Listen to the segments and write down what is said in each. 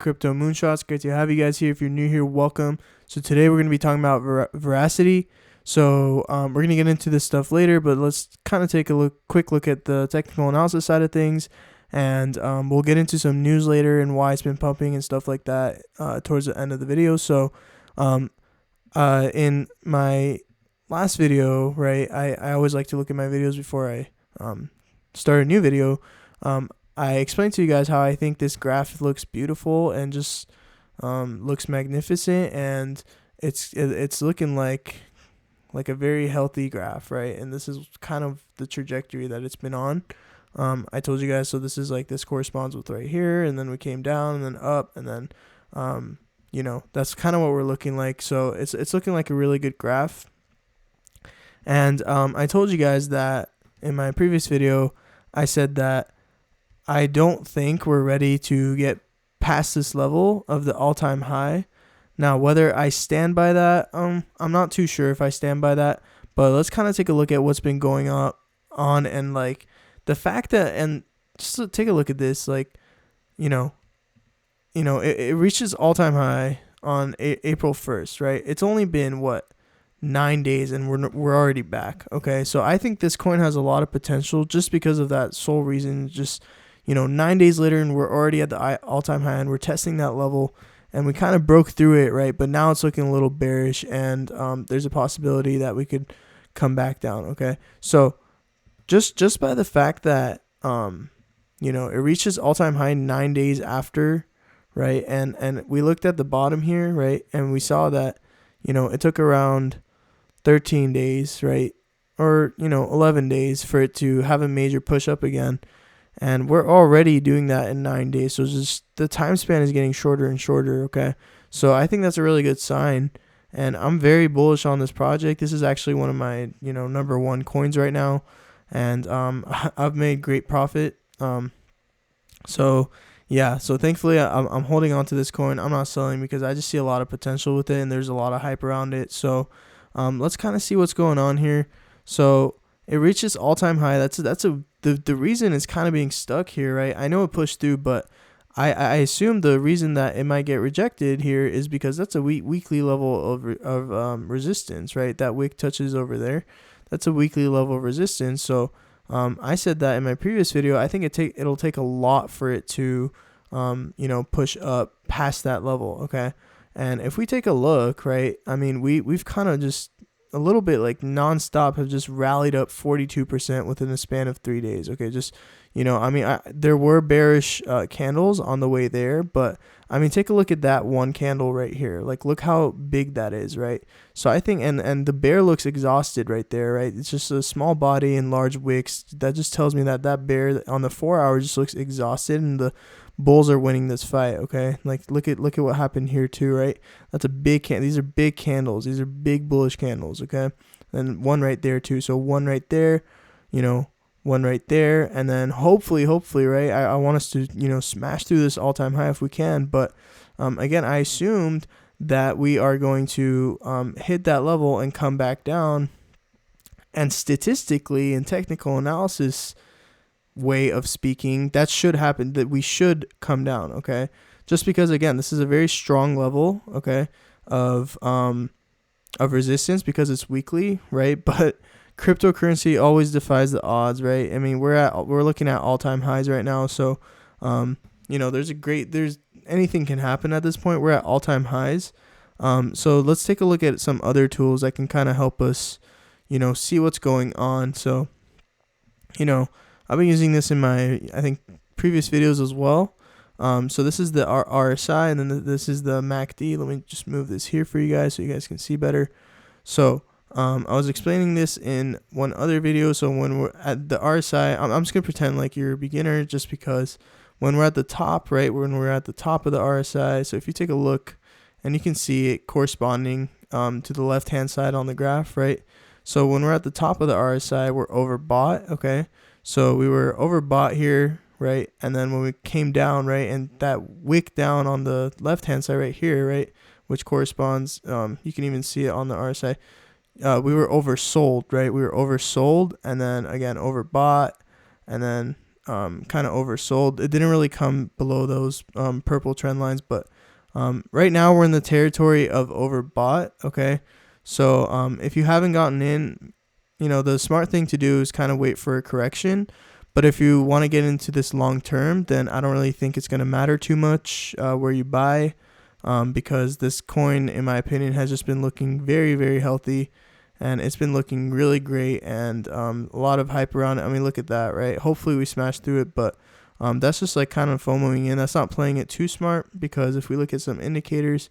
Crypto Moonshots. Great to have you guys here. If you're new here, welcome. So today we're going to be talking about Veracity. So we're going to get into this stuff later, but let's kind of take a quick look at the technical analysis side of things, and we'll get into some news later and why it's been pumping and stuff like that towards the end of the video. So in my last video, right, I always like to look at my videos before I start a new video. I explained to you guys how I think this graph looks beautiful and just looks magnificent, and it's looking like a very healthy graph, right? And this is kind of the trajectory that it's been on. I told you guys, so this is like, this corresponds with right here, and then we came down and then up, and then that's kind of what we're looking like. So it's looking like a really good graph. And I told you guys that in my previous video, I said that I don't think we're ready to get past this level of the all-time high. Now, whether I stand by that, I'm not too sure if I stand by that, but let's kind of take a look at what's been going on and like the fact that, and just to take a look at this, like, it reaches all-time high on April 1st, right? It's only been 9 days and we're already back. Okay, so I think this coin has a lot of potential just because of that sole reason. Just 9 days later and we're already at the all-time high and we're testing that level, and we kind of broke through it, right? But now it's looking a little bearish, and there's a possibility that we could come back down. Okay, so just by the fact that it reaches all-time high 9 days after, right? And we looked at the bottom here, right? And we saw that it took around 13 days, right? Or 11 days for it to have a major push up again. And we're already doing that in 9 days. So just the time span is getting shorter and shorter. Okay, so I think that's a really good sign, and I'm very bullish on this project. This is actually one of my number one coins right now, and I've made great profit. So thankfully I'm holding on to this coin. I'm not selling because I just see a lot of potential with it, and there's a lot of hype around it. So let's kind of see what's going on here. So it reaches all-time high. The reason it's kind of being stuck here, right? I know it pushed through, but I assume the reason that it might get rejected here is because that's a weekly level of resistance, right? That wick touches over there. That's a weekly level of resistance. So I said that in my previous video. I think it'll take a lot for it to push up past that level. Okay, and if we take a look, right, I mean we've kind of just a little bit like nonstop have just rallied up 42% within a span of 3 days. Okay, just there were bearish candles on the way there, but I mean, take a look at that one candle right here. Like, look how big that is, right? So I think, and the bear looks exhausted right there, right? It's just a small body and large wicks. That just tells me that bear on the 4 hours just looks exhausted, and the bulls are winning this fight. Okay, like look at what happened here too, right? That's a big these are big candles. These are big bullish candles. Okay, and one right there too. So one right there, one right there, and then hopefully, right, I want us to smash through this all-time high if we can. But again, I assumed that we are going to hit that level and come back down, and statistically in technical analysis way of speaking, that should happen, that we should come down. Okay, just because again, this is a very strong level, okay, of resistance because it's weekly, right? But cryptocurrency always defies the odds, right? I mean, we're looking at all-time highs right now, so there's anything can happen at this point. We're at all-time highs. So let's take a look at some other tools that can kind of help us see what's going on. So I've been using this in my, I think, previous videos as well. So this is the RSI, and then this is the MACD. Let me just move this here for you guys so you guys can see better. So I was explaining this in one other video. So when we're at the RSI, I'm just going to pretend like you're a beginner, just because when we're at the top, right, when we're at the top of the RSI, so if you take a look and you can see it corresponding to the left-hand side on the graph, right? So when we're at the top of the RSI, we're overbought, okay? So we were overbought here, right? And then when we came down, right, and that wick down on the left-hand side right here, right, which corresponds, you can even see it on the RSI, we were oversold, right? We were oversold, and then again overbought, and then kind of oversold. It didn't really come below those purple trend lines, but right now we're in the territory of overbought. Okay, so if you haven't gotten in, the smart thing to do is kind of wait for a correction. But if you want to get into this long term, then I don't really think it's going to matter too much where you buy, because this coin, in my opinion, has just been looking very, very healthy, and it's been looking really great, and a lot of hype around it. I mean, look at that, right? Hopefully we smash through it, but that's just like kind of FOMOing in. That's not playing it too smart, because if we look at some indicators,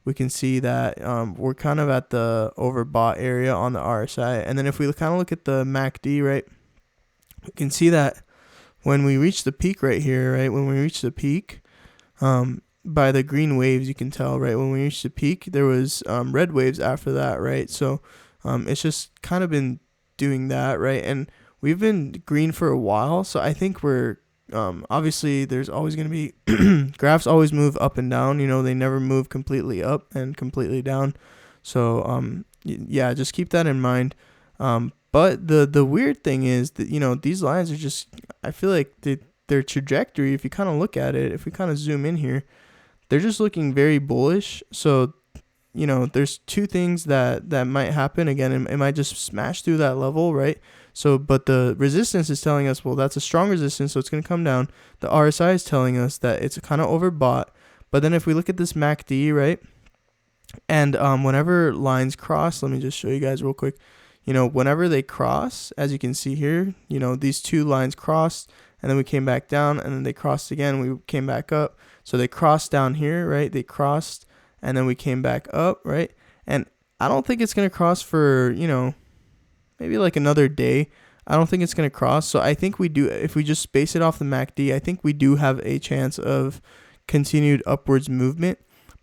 we can see that we're kind of at the overbought area on the RSI. And then if we kind of look at the MACD, right, we can see that when we reach the peak right here, right, when we reach the peak, by the green waves, you can tell, right, when we reached the peak, there was red waves after that, right? So it's just kind of been doing that, right? And we've been green for a while, so I think we're obviously there's always going to be graphs always move up and down. They never move completely up and completely down. So yeah, just keep that in mind. But the weird thing is that these lines are just, I feel like their trajectory, if you kind of look at it, if we kind of zoom in here, they're just looking very bullish. So there's two things that might happen. Again, it might just smash through that level, right? So, but the resistance is telling us, well, that's a strong resistance, so it's going to come down. The RSI is telling us that it's kind of overbought. But then if we look at this MACD, right, and whenever lines cross, let me just show you guys real quick. Whenever they cross, as you can see here, these two lines crossed, and then we came back down, and then they crossed again, we came back up. So they crossed down here, right? They crossed, and then we came back up, right? And I don't think it's going to cross for, maybe like another day. I don't think it's going to cross. So I think we do, if we just base it off the MACD, I think we do have a chance of continued upwards movement,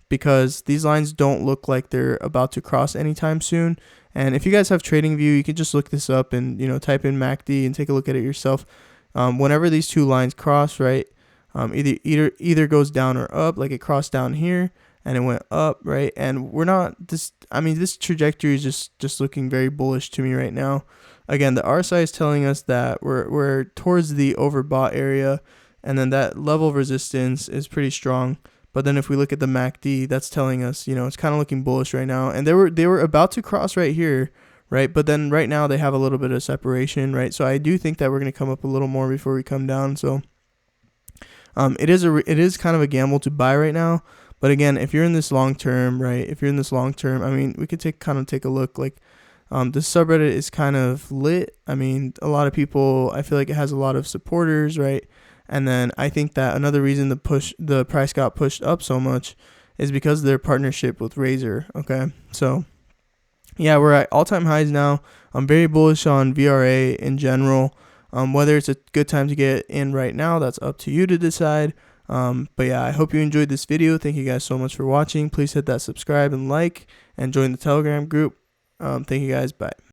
because these lines don't look like they're about to cross anytime soon. And if you guys have TradingView, you can just look this up and, type in MACD and take a look at it yourself. Whenever these two lines cross, right, either goes down or up, like it crossed down here and it went up, right? And we're not this, this trajectory is just looking very bullish to me right now. Again, the RSI is telling us that we're towards the overbought area, and then that level of resistance is pretty strong. But then if we look at the MACD, that's telling us, it's kind of looking bullish right now. And they were about to cross right here, right? But then right now they have a little bit of separation, right? So I do think that we're going to come up a little more before we come down. So it is kind of a gamble to buy right now. But again, if you're in this long term, right? If you're in this long term, we could take a look. Like this subreddit is kind of lit. A lot of people, I feel like it has a lot of supporters, right? And then I think that another reason the price got pushed up so much is because of their partnership with Razer. Okay, so yeah, we're at all-time highs now. I'm very bullish on VRA in general. Whether it's a good time to get in right now, that's up to you to decide. But yeah, I hope you enjoyed this video. Thank you guys so much for watching. Please hit that subscribe and like, and join the Telegram group. Thank you guys. Bye.